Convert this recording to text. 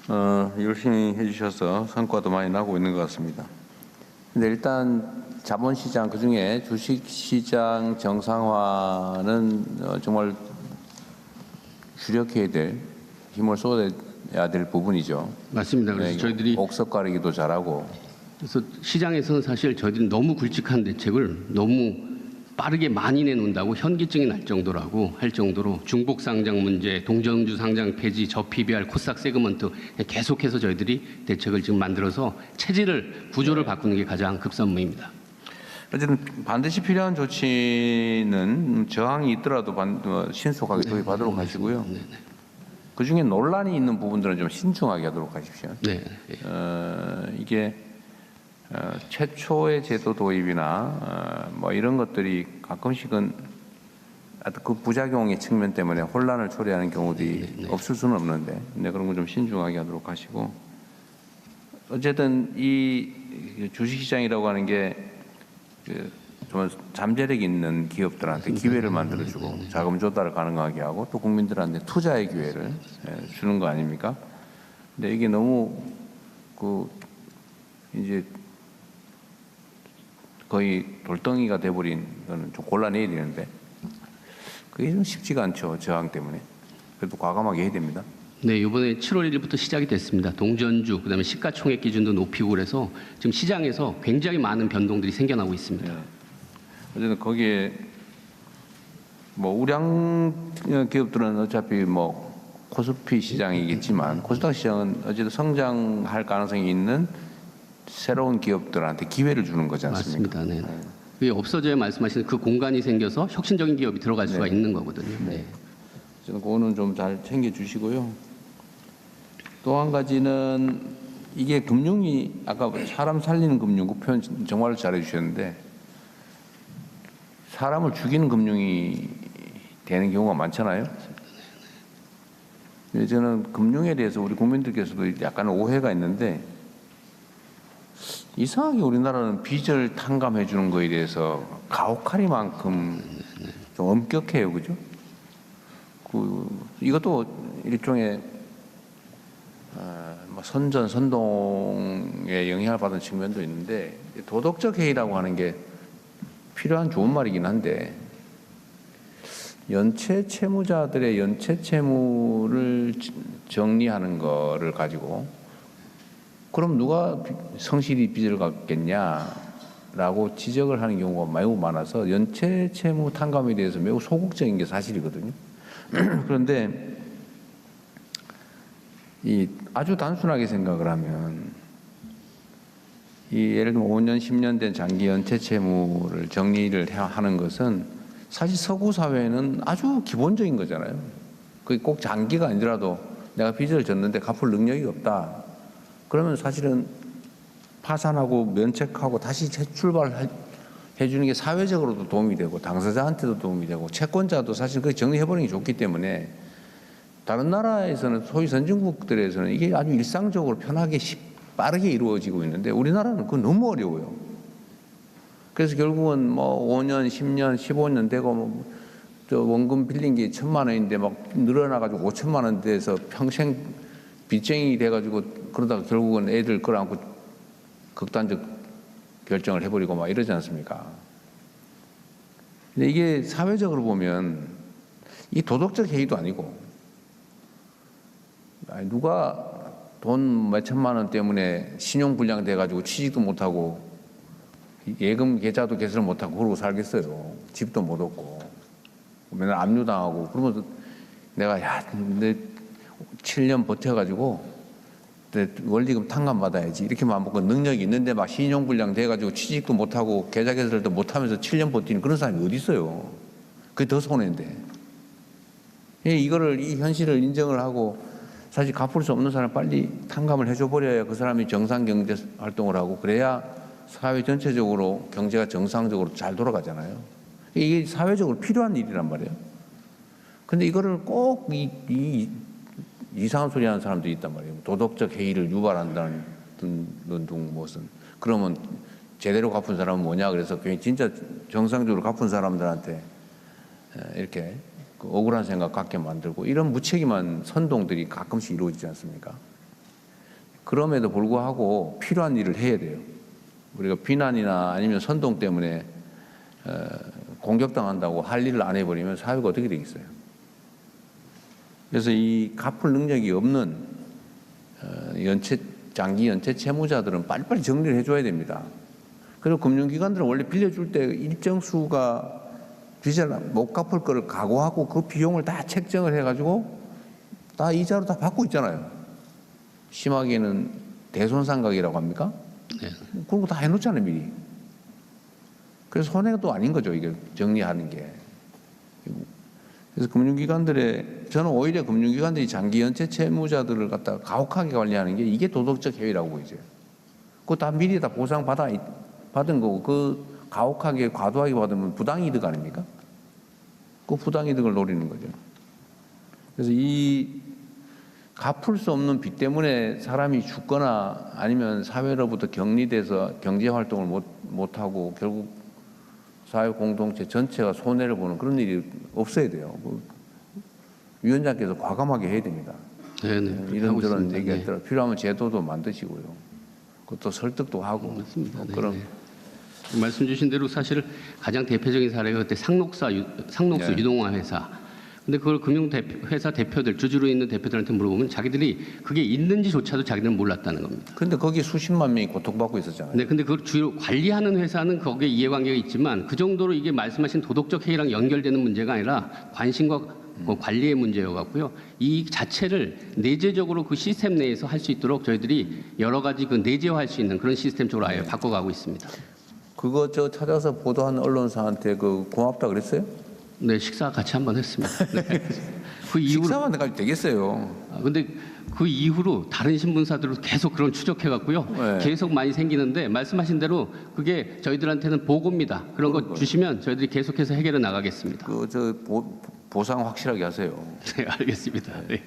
열심히 해주셔서 성과도 많이 나고 있는 것 같습니다. 근데 일단 자본시장 그중에 주식시장 정상화는 정말 주력해야 될 힘을 쏟아야 될 부분이죠. 맞습니다. 그래서 저희들이 옥석 가리기도 잘하고. 그래서 시장에서는 사실 저희들이 너무 굵직한 대책을 너무 빠르게 많이 내놓는다고 현기증이 날 정도라고 할 정도로 중복 상장 문제, 동전주 상장 폐지, 저PBR, 코스닥 세그먼트 계속해서 저희들이 대책을 지금 만들어서 체질을 구조를 바꾸는 게 가장 급선무입니다. 어쨌든 반드시 필요한 조치는 저항이 있더라도 신속하게 도입하도록 하시고요. 그 중에 논란이 있는 부분들은 좀 신중하게 하도록 하십시오. 네. 이게 최초의 제도 도입이나 뭐 이런 것들이 가끔씩은 그 부작용의 측면 때문에 혼란을 초래하는 경우들이 없을 수는 없는데, 근데 그런 거 좀 신중하게 하도록 하시고, 어쨌든 이 주식시장이라고 하는 게 좀 잠재력 있는 기업들한테 기회를 만들어주고 자금 조달을 가능하게 하고 또 국민들한테 투자의 기회를 주는 거 아닙니까? 근데 이게 너무 이제 거의 돌덩이가 돼버린 거는 좀 골라내야 되는데 그게 좀 쉽지가 않죠. 저항 때문에. 그래도 과감하게 해야 됩니다. 네, 이번에 7월 1일부터 시작이 됐습니다. 동전주, 그다음에 시가총액 기준도 높이고 그래서 지금 시장에서 굉장히 많은 변동들이 생겨나고 있습니다. 네. 어쨌든 거기에 뭐 우량 기업들은 어차피 뭐 코스피 시장이겠지만 코스닥 시장은 어쨌든 성장할 가능성이 있는 새로운 기업들한테 기회를 주는 거지 않습니까? 맞습니다. 네. 그게 없어져야 말씀하시는 그 공간이 생겨서 혁신적인 기업이 들어갈 수가 있는 거거든요. 네. 저는 그거는 좀 잘 챙겨주시고요. 또 한 가지는 이게 금융이 아까 사람 살리는 금융 그 표현 정말 잘해주셨는데 사람을 죽이는 금융이 되는 경우가 많잖아요. 저는 금융에 대해서 우리 국민들께서도 약간 오해가 있는데 이상하게 우리나라는 빚을 탕감해 주는 거에 대해서 가혹하리만큼 좀 엄격해요, 그죠? 이것도 일종의 선동에 영향을 받은 측면도 있는데 도덕적 해이라고 하는 게 필요한 좋은 말이긴 한데 연체 채무자들의 연체 채무를 정리하는 거를 가지고 그럼 누가 성실히 빚을 갚겠냐라고 지적을 하는 경우가 매우 많아서 연체 채무 탕감에 대해서 매우 소극적인 게 사실이거든요. 그런데 아주 단순하게 생각을 하면 예를 들면 5년, 10년 된 장기 연체 채무를 정리를 하는 것은 사실 서구 사회는 아주 기본적인 거잖아요. 그게 꼭 장기가 아니더라도 내가 빚을 졌는데 갚을 능력이 없다. 그러면 사실은 파산하고 면책하고 다시 재출발해 주는 게 사회적으로도 도움이 되고 당사자한테도 도움이 되고 채권자도 사실 그게 정리해버리는 게 좋기 때문에 다른 나라에서는 소위 선진국들에서는 이게 아주 일상적으로 편하게 빠르게 이루어지고 있는데 우리나라는 그거 너무 어려워요. 그래서 결국은 뭐 5년, 10년, 15년 되고 저 원금 빌린 게 1,000만 원인데 막 늘어나가지고 5천만 원 돼서 평생 빚쟁이 돼가지고 그러다가 결국은 애들 끌어안고 극단적 결정을 해버리고 막 이러지 않습니까? 근데 이게 사회적으로 보면 이 도덕적 해이도 아니고 누가 돈 몇천만 원 때문에 신용불량 돼가지고 취직도 못하고 예금 계좌도 개설 못하고 그러고 살겠어요. 집도 못 얻고 맨날 압류당하고 그러면서 내가 내 7년 버텨가지고 내 원리금 탕감받아야지 이렇게 마음먹고 능력이 있는데 막 신용불량 돼가지고 취직도 못하고 계좌 개설도 못하면서 7년 버티는 그런 사람이 어디 있어요. 그게 더 손해인데. 이 현실을 인정을 하고 사실 갚을 수 없는 사람 빨리 탕감을 해줘 버려야 그 사람이 정상 경제 활동을 하고 그래야 사회 전체적으로 경제가 정상적으로 잘 돌아가잖아요. 이게 사회적으로 필요한 일이란 말이에요. 근데 이거를 꼭 이상한 소리 하는 사람들이 있단 말이에요. 도덕적 해이를 유발한다는 무슨 그러면 제대로 갚은 사람은 뭐냐 그래서 진짜 정상적으로 갚은 사람들한테 이렇게 억울한 생각 갖게 만들고 이런 무책임한 선동들이 가끔씩 이루어지지 않습니까? 그럼에도 불구하고 필요한 일을 해야 돼요. 우리가 비난이나 아니면 선동 때문에 공격당한다고 할 일을 안 해버리면 사회가 어떻게 되겠어요? 그래서 이 갚을 능력이 없는 장기 연체 채무자들은 빨리빨리 정리를 해줘야 됩니다. 그리고 금융기관들은 원래 빌려줄 때 일정 수가 빚을 못 갚을 거를 각오하고 그 비용을 다 책정을 해가지고 다 이자로 다 받고 있잖아요. 심하게는 대손상각이라고 합니까? 네. 그런 거 다 해놓잖아요, 미리. 그래서 손해가 또 아닌 거죠, 이게 정리하는 게. 그래서 저는 오히려 금융기관들이 장기 연체 채무자들을 갖다가 가혹하게 관리하는 게 이게 도덕적 해이라고 보이죠. 그거 다 미리 다 받은 거고, 그 가혹하게 과도하게 받으면 부당이득 아닙니까? 그 부당이득을 노리는 거죠. 그래서 이 갚을 수 없는 빚 때문에 사람이 죽거나 아니면 사회로부터 격리돼서 경제활동을 못하고 결국 사회 공동체 전체가 손해를 보는 그런 일이 없어야 돼요. 위원장께서 과감하게 해야 됩니다. 네네. 이런저런 얘기가 네. 있더라도 필요하면 제도도 만드시고요. 그것도 설득도 하고. 맞습니다. 네, 그럼 네. 말씀 주신 대로 사실 가장 대표적인 사례가 그때 상록수 네. 유동화 회사. 근데 그걸 금융회사 대표들, 주주로 있는 대표들한테 물어보면 자기들이 그게 있는지조차도 자기들은 몰랐다는 겁니다. 근데 거기 수십만 명이 고통받고 있었잖아요. 네, 근데 그걸 주요 관리하는 회사는 거기에 이해관계가 있지만 그 정도로 이게 말씀하신 도덕적 해이랑 연결되는 문제가 아니라 관심과 그 관리의 문제여갖고요. 이 자체를 내재적으로 그 시스템 내에서 할 수 있도록 저희들이 여러 가지 그 내재화할 수 있는 그런 시스템 쪽으로 아예 바꿔가고 있습니다. 그거 찾아서 보도한 언론사한테 그 고맙다 그랬어요? 네, 식사 같이 한번 했습니다. 네. 그 이후로 식사만 해가지고 되겠어요. 근데 그 이후로 다른 신문사들도 계속 그런 추적해갖고요. 네. 계속 많이 생기는데 말씀하신 대로 그게 저희들한테는 보고입니다. 그런 거 주시면 저희들이 계속해서 해결해 나가겠습니다. 보상 확실하게 하세요. 네, 알겠습니다. 네.